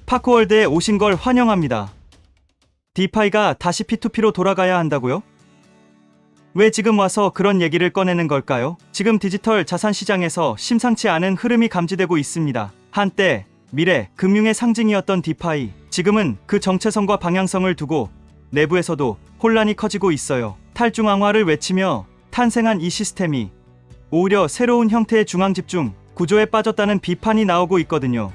파코월드에 오신 걸 환영합니다. 디파이가 다시 P2P로 돌아가야 한다고요? 왜 지금 와서 그런 얘기를 꺼내는 걸까요? 지금 디지털 자산 시장에서 심상치 않은 흐름이 감지되고 있습니다. 한때 미래, 금융의 상징이었던 디파이, 지금은 그 정체성과 방향성을 두고 내부에서도 혼란이 커지고 있어요. 탈중앙화를 외치며 탄생한 이 시스템이 오히려 새로운 형태의 중앙집중 구조에 빠졌다는 비판이 나오고 있거든요.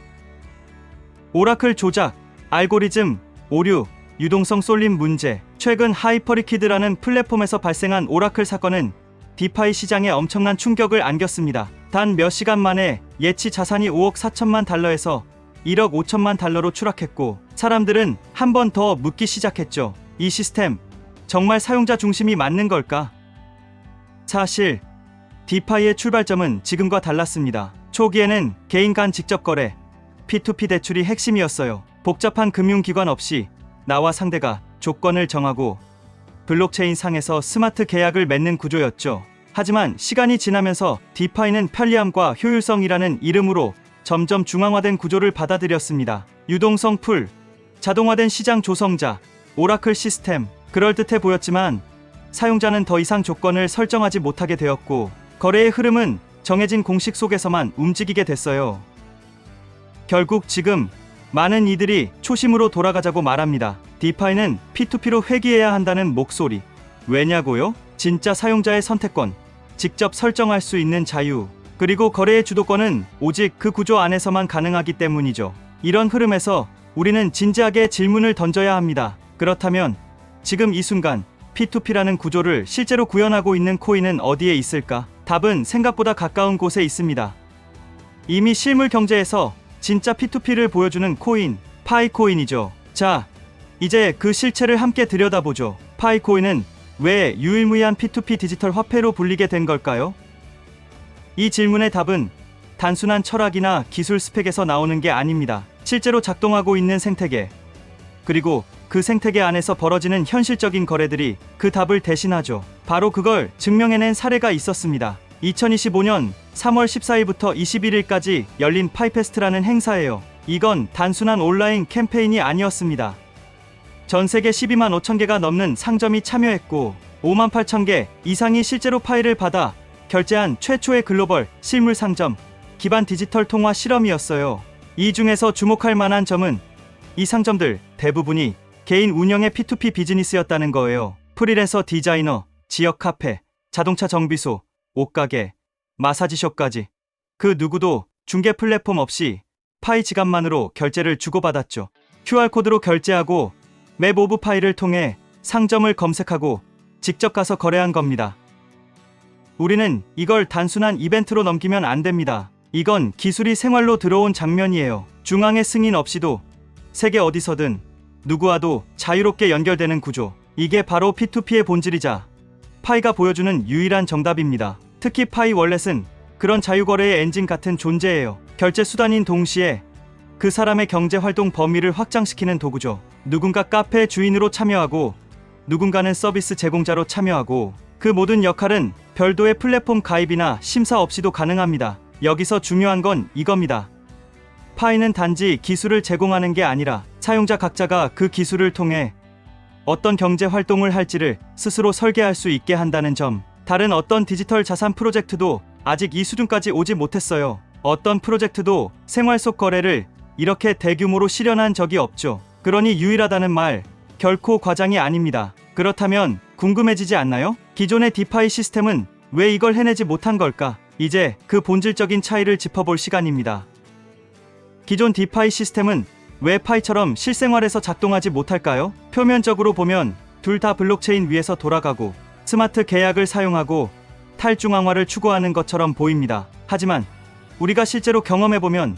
오라클 조작, 알고리즘, 오류, 유동성 쏠림 문제. 최근 하이퍼리퀴드라는 플랫폼에서 발생한 오라클 사건은 디파이 시장에 엄청난 충격을 안겼습니다. 단 몇 시간 만에 예치 자산이 5억 4천만 달러에서 1억 5천만 달러로 추락했고, 사람들은 한 번 더 묻기 시작했죠. 이 시스템 정말 사용자 중심이 맞는 걸까? 사실 디파이의 출발점은 지금과 달랐습니다. 초기에는 개인 간 직접 거래, P2P 대출이 핵심이었어요. 복잡한 금융기관 없이 나와 상대가 조건을 정하고 블록체인 상에서 스마트 계약을 맺는 구조였죠. 하지만 시간이 지나면서 디파이는 편리함과 효율성이라는 이름으로 점점 중앙화된 구조를 받아들였습니다. 유동성 풀, 자동화된 시장 조성자, 오라클 시스템. 그럴듯해 보였지만 사용자는 더 이상 조건을 설정하지 못하게 되었고, 거래의 흐름은 정해진 공식 속에서만 움직이게 됐어요. 결국 지금 많은 이들이 초심으로 돌아가자고 말합니다. 디파이는 P2P로 회귀해야 한다는 목소리. 왜냐고요? 진짜 사용자의 선택권, 직접 설정할 수 있는 자유, 그리고 거래의 주도권은 오직 그 구조 안에서만 가능하기 때문이죠. 이런 흐름에서 우리는 진지하게 질문을 던져야 합니다. 그렇다면 지금 이 순간 P2P라는 구조를 실제로 구현하고 있는 코인은 어디에 있을까? 답은 생각보다 가까운 곳에 있습니다. 이미 실물 경제에서 진짜 P2P를 보여주는 코인, 파이코인이죠. 자, 이제 그 실체를 함께 들여다보죠. 파이코인은 왜 유일무이한 P2P 디지털 화폐로 불리게 된 걸까요? 이 질문의 답은 단순한 철학이나 기술 스펙에서 나오는 게 아닙니다. 실제로 작동하고 있는 생태계, 그리고 그 생태계 안에서 벌어지는 현실적인 거래들이 그 답을 대신하죠. 바로 그걸 증명해낸 사례가 있었습니다. 2025년 3월 14일부터 21일까지 열린 파이페스트라는 행사예요. 이건 단순한 온라인 캠페인이 아니었습니다. 전 세계 12만 5천 개가 넘는 상점이 참여했고 5만 8천 개 이상이 실제로 파이를 받아 결제한 최초의 글로벌 실물 상점 기반 디지털 통화 실험이었어요. 이 중에서 주목할 만한 점은 이 상점들 대부분이 개인 운영의 P2P 비즈니스였다는 거예요. 프리랜서 디자이너, 지역 카페, 자동차 정비소, 옷가게, 마사지숍까지 그 누구도 중개 플랫폼 없이 파이 지갑만으로 결제를 주고받았죠. QR코드로 결제하고 맵 오브 파이를 통해 상점을 검색하고 직접 가서 거래한 겁니다. 우리는 이걸 단순한 이벤트로 넘기면 안 됩니다. 이건 기술이 생활로 들어온 장면이에요. 중앙의 승인 없이도 세계 어디서든 누구와도 자유롭게 연결되는 구조. 이게 바로 P2P의 본질이자 파이가 보여주는 유일한 정답입니다. 특히 파이 월렛은 그런 자유거래의 엔진 같은 존재예요. 결제 수단인 동시에 그 사람의 경제활동 범위를 확장시키는 도구죠. 누군가 카페 주인으로 참여하고 누군가는 서비스 제공자로 참여하고 그 모든 역할은 별도의 플랫폼 가입이나 심사 없이도 가능합니다. 여기서 중요한 건 이겁니다. 파이는 단지 기술을 제공하는 게 아니라 사용자 각자가 그 기술을 통해 어떤 경제 활동을 할지를 스스로 설계할 수 있게 한다는 점. 다른 어떤 디지털 자산 프로젝트도 아직 이 수준까지 오지 못했어요. 어떤 프로젝트도 생활 속 거래를 이렇게 대규모로 실현한 적이 없죠. 그러니 유일하다는 말 결코 과장이 아닙니다. 그렇다면 궁금해지지 않나요? 기존의 디파이 시스템은 왜 이걸 해내지 못한 걸까? 이제 그 본질적인 차이를 짚어볼 시간입니다. 기존 디파이 시스템은 왜 파이처럼 실생활에서 작동하지 못할까요? 표면적으로 보면 둘 다 블록체인 위에서 돌아가고 스마트 계약을 사용하고 탈중앙화를 추구하는 것처럼 보입니다. 하지만 우리가 실제로 경험해보면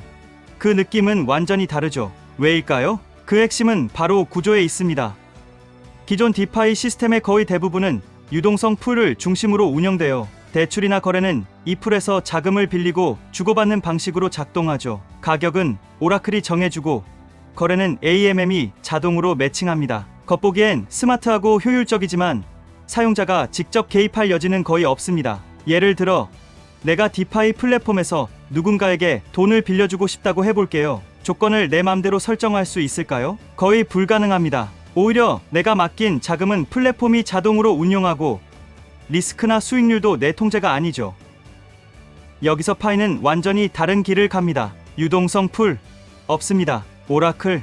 그 느낌은 완전히 다르죠. 왜일까요? 그 핵심은 바로 구조에 있습니다. 기존 디파이 시스템의 거의 대부분은 유동성 풀을 중심으로 운영되어 대출이나 거래는 이 풀에서 자금을 빌리고 주고받는 방식으로 작동하죠. 가격은 오라클이 정해주고 거래는 AMM이 자동으로 매칭합니다. 겉보기엔 스마트하고 효율적이지만 사용자가 직접 개입할 여지는 거의 없습니다. 예를 들어 내가 디파이 플랫폼에서 누군가에게 돈을 빌려주고 싶다고 해볼게요. 조건을 내 맘대로 설정할 수 있을까요? 거의 불가능합니다. 오히려 내가 맡긴 자금은 플랫폼이 자동으로 운용하고 리스크나 수익률도 내 통제가 아니죠. 여기서 파이는 완전히 다른 길을 갑니다. 유동성 풀 없습니다. 오라클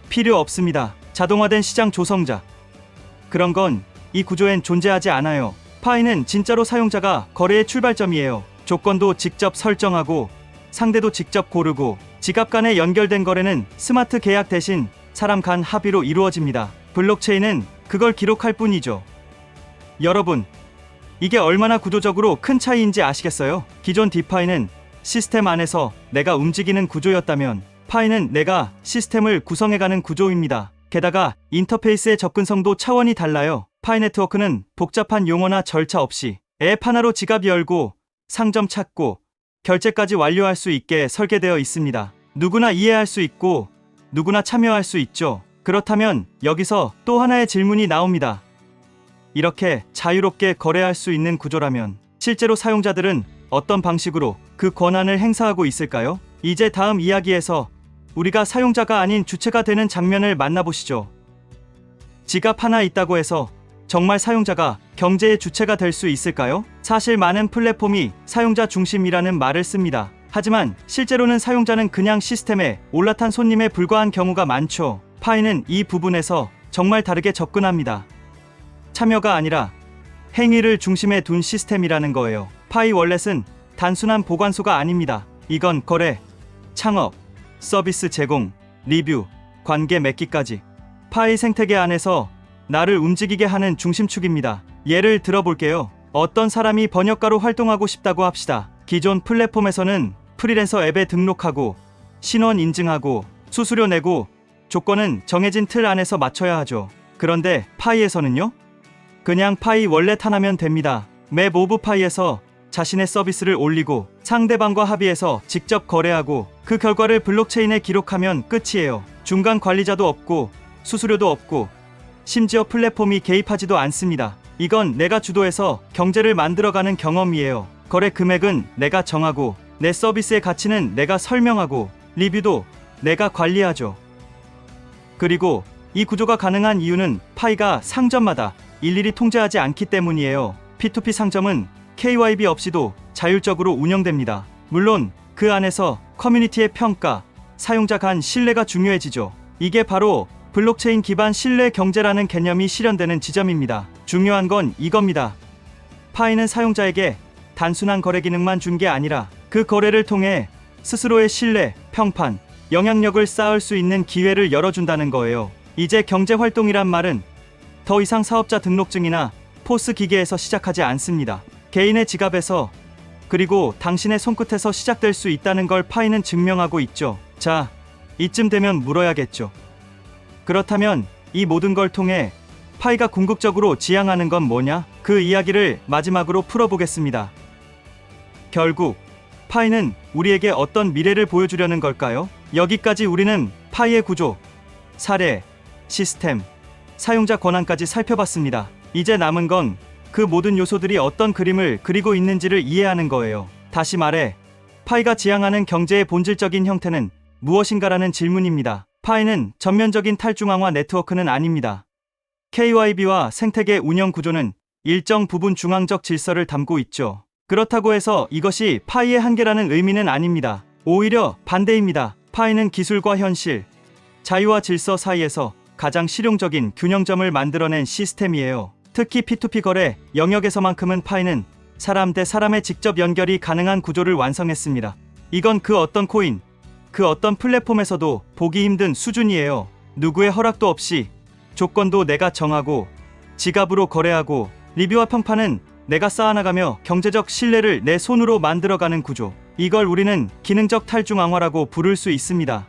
필요 없습니다. 자동화된 시장 조성자 그런 건 이 구조엔 존재하지 않아요. 파이는 진짜로 사용자가 거래의 출발점이에요. 조건도 직접 설정하고 상대도 직접 고르고 지갑 간에 연결된 거래는 스마트 계약 대신 사람 간 합의로 이루어집니다. 블록체인은 그걸 기록할 뿐이죠. 여러분, 이게 얼마나 구조적으로 큰 차이인지 아시겠어요? 기존 디파이는 시스템 안에서 내가 움직이는 구조였다면 파이는 내가 시스템을 구성해가는 구조입니다. 게다가 인터페이스의 접근성도 차원이 달라요. 파이 네트워크는 복잡한 용어나 절차 없이 앱 하나로 지갑 열고 상점 찾고 결제까지 완료할 수 있게 설계되어 있습니다. 누구나 이해할 수 있고 누구나 참여할 수 있죠. 그렇다면 여기서 또 하나의 질문이 나옵니다. 이렇게 자유롭게 거래할 수 있는 구조라면 실제로 사용자들은 어떤 방식으로 그 권한을 행사하고 있을까요? 이제 다음 이야기에서 우리가 사용자가 아닌 주체가 되는 장면을 만나보시죠. 지갑 하나 있다고 해서 정말 사용자가 경제의 주체가 될 수 있을까요? 사실 많은 플랫폼이 사용자 중심이라는 말을 씁니다. 하지만 실제로는 사용자는 그냥 시스템에 올라탄 손님에 불과한 경우가 많죠. 파이는 이 부분에서 정말 다르게 접근합니다. 참여가 아니라 행위를 중심에 둔 시스템이라는 거예요. 파이 월렛은 단순한 보관소가 아닙니다. 이건 거래, 창업, 서비스 제공, 리뷰, 관계 맺기까지 파이 생태계 안에서 나를 움직이게 하는 중심축입니다. 예를 들어볼게요. 어떤 사람이 번역가로 활동하고 싶다고 합시다. 기존 플랫폼에서는 프리랜서 앱에 등록하고 신원 인증하고 수수료 내고 조건은 정해진 틀 안에서 맞춰야 하죠. 그런데 파이에서는요? 그냥 파이 월렛 하나면 됩니다. 맵 오브 파이에서 자신의 서비스를 올리고 상대방과 합의해서 직접 거래하고 그 결과를 블록체인에 기록하면 끝이에요. 중간 관리자도 없고 수수료도 없고 심지어 플랫폼이 개입하지도 않습니다. 이건 내가 주도해서 경제를 만들어가는 경험이에요. 거래 금액은 내가 정하고 내 서비스의 가치는 내가 설명하고 리뷰도 내가 관리하죠. 그리고 이 구조가 가능한 이유는 파이가 상점마다 일일이 통제하지 않기 때문이에요. P2P 상점은 KYB 없이도 자율적으로 운영됩니다. 물론 그 안에서 커뮤니티의 평가, 사용자 간 신뢰가 중요해지죠. 이게 바로 블록체인 기반 신뢰 경제라는 개념이 실현되는 지점입니다. 중요한 건 이겁니다. 파이는 사용자에게 단순한 거래 기능만 준 게 아니라 그 거래를 통해 스스로의 신뢰, 평판, 영향력을 쌓을 수 있는 기회를 열어준다는 거예요. 이제 경제활동이란 말은 더 이상 사업자 등록증이나 포스 기계에서 시작하지 않습니다. 개인의 지갑에서 그리고 당신의 손끝에서 시작될 수 있다는 걸 파이는 증명하고 있죠. 자, 이쯤 되면 물어야겠죠. 그렇다면 이 모든 걸 통해 파이가 궁극적으로 지향하는 건 뭐냐? 그 이야기를 마지막으로 풀어보겠습니다. 결국 파이는 우리에게 어떤 미래를 보여주려는 걸까요? 여기까지 우리는 파이의 구조, 사례, 시스템, 사용자 권한까지 살펴봤습니다. 이제 남은 건 그 모든 요소들이 어떤 그림을 그리고 있는지를 이해하는 거예요. 다시 말해, 파이가 지향하는 경제의 본질적인 형태는 무엇인가라는 질문입니다. 파이는 전면적인 탈중앙화 네트워크는 아닙니다. KYB와 생태계 운영 구조는 일정 부분 중앙적 질서를 담고 있죠. 그렇다고 해서 이것이 파이의 한계라는 의미는 아닙니다. 오히려 반대입니다. 파이는 기술과 현실, 자유와 질서 사이에서 가장 실용적인 균형점을 만들어낸 시스템이에요. 특히 P2P 거래 영역에서만큼은 파이는 사람 대 사람의 직접 연결이 가능한 구조를 완성했습니다. 이건 그 어떤 코인, 그 어떤 플랫폼에서도 보기 힘든 수준이에요. 누구의 허락도 없이 조건도 내가 정하고 지갑으로 거래하고 리뷰와 평판은 내가 쌓아나가며 경제적 신뢰를 내 손으로 만들어가는 구조. 이걸 우리는 기능적 탈중앙화라고 부를 수 있습니다.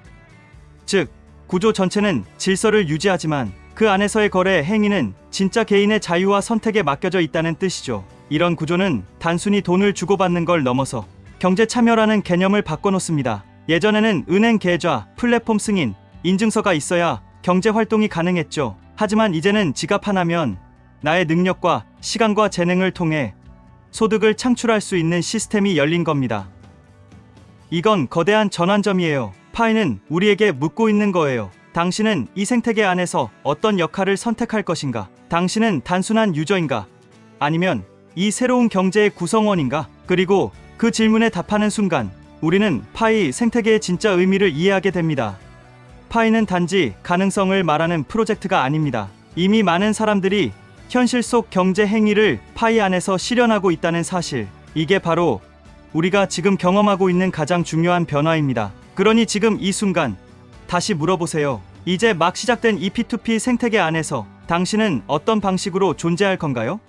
즉, 구조 전체는 질서를 유지하지만 그 안에서의 거래 행위는 진짜 개인의 자유와 선택에 맡겨져 있다는 뜻이죠. 이런 구조는 단순히 돈을 주고받는 걸 넘어서 경제 참여라는 개념을 바꿔놓습니다. 예전에는 은행 계좌, 플랫폼 승인, 인증서가 있어야 경제 활동이 가능했죠. 하지만 이제는 지갑 하나면 나의 능력과 시간과 재능을 통해 소득을 창출할 수 있는 시스템이 열린 겁니다. 이건 거대한 전환점이에요. 파이는 우리에게 묻고 있는 거예요. 당신은 이 생태계 안에서 어떤 역할을 선택할 것인가? 당신은 단순한 유저인가? 아니면 이 새로운 경제의 구성원인가? 그리고 그 질문에 답하는 순간 우리는 파이 생태계의 진짜 의미를 이해하게 됩니다. 파이는 단지 가능성을 말하는 프로젝트가 아닙니다. 이미 많은 사람들이 현실 속 경제 행위를 파이 안에서 실현하고 있다는 사실. 이게 바로 우리가 지금 경험하고 있는 가장 중요한 변화입니다. 그러니 지금 이 순간 다시 물어보세요. 이제 막 시작된 이 P2P 생태계 안에서 당신은 어떤 방식으로 존재할 건가요?